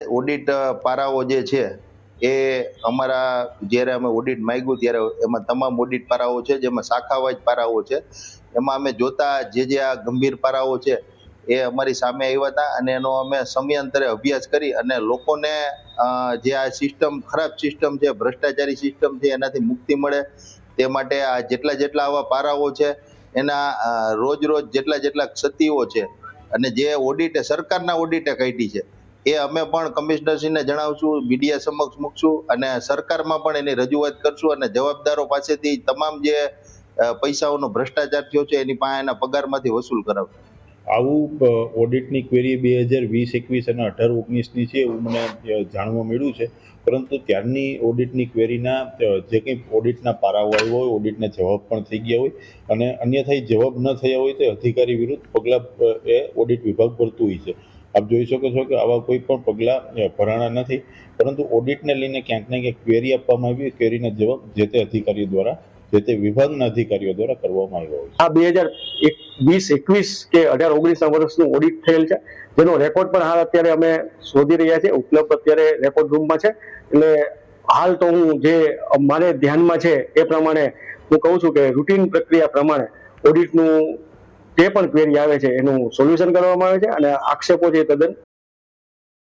Audit પારાઓ જે છે એ અમારા જ્યારે અમે ઓડિટ માંગ્યું ત્યારે એમાં તમામ ઓડિટ પારાઓ છે, જેમાં શાખાવાઇઝ પારાઓ છે. એમાં અમે જોતા જે આ ગંભીર પારાઓ છે એ અમારી સામે આવ્યા હતા અને એનો અમે સમયાંતરે અભ્યાસ કરી અને લોકોને જે આ સિસ્ટમ ખરાબ સિસ્ટમ છે, ભ્રષ્ટાચારી સિસ્ટમ છે, એનાથી મુક્તિ મળે તે માટે આ જેટલા આવા પારાઓ છે એના રોજ જેટલા ક્ષતિઓ છે અને જે ઓડિટે સરકારના ઓડિટે કાઢી છે એ અમે પણ કમિશનરશ્રીને જણાવશું, મીડિયા સમક્ષ મૂકશું અને સરકારમાં પણ એની રજૂઆત કરશું અને જવાબદારો પાસેથી તમામ જે પૈસાઓનો ભ્રષ્ટાચાર થયો છે એની પાસે એના પગારમાંથી વસૂલ કરાવશું. આવું ઓડિટની ક્વેરી 2020-21 અને 18-19ની છે એવું મને જાણવા મળ્યું છે, પરંતુ ત્યારની ઓડિટની ક્વેરીના જે કંઈ ઓડિટના પારાઓ આવ્યો હોય, ઓડિટના જવાબ પણ થઈ ગયા હોય અને અન્યથા જવાબ ન થયા હોય તો અધિકારી વિરુદ્ધ પગલાં એ ઓડિટ વિભાગ ભરતું હોય છે. આપ જોઈ શકો છો કે આવા કોઈ પણ પગલાં ભરાણા નથી, પરંતુ ઓડિટને લઈને ક્યાંક ને ક્યાંક ક્વેરી આપવામાં આવી, ક્વેરીના જવાબ જે તે અધિકારીઓ દ્વારા, જે તે વિભાગના અધિકારીઓ દ્વારા કરવામાં આવ્યો હોય છે. આ 2020-21 કે 18-19ના વર્ષનું ઓડિટ થયેલ છે, જેનો રેકોર્ડ પણ હાલ અત્યારે અમે શોધી રહ્યા છીએ, ઉપલબ્ધ અત્યારે રેકોર્ડ રૂમમાં છે. એટલે હાલ તો હું જે મારે ધ્યાનમાં છે એ પ્રમાણે હું કહું છું કે રૂટીન પ્રક્રિયા પ્રમાણે ઓડિટનું જે પણ ક્વેરી આવે છે એનું સોલ્યુશન કરવામાં આવે છે અને આક્ષેપો છે તદ્દન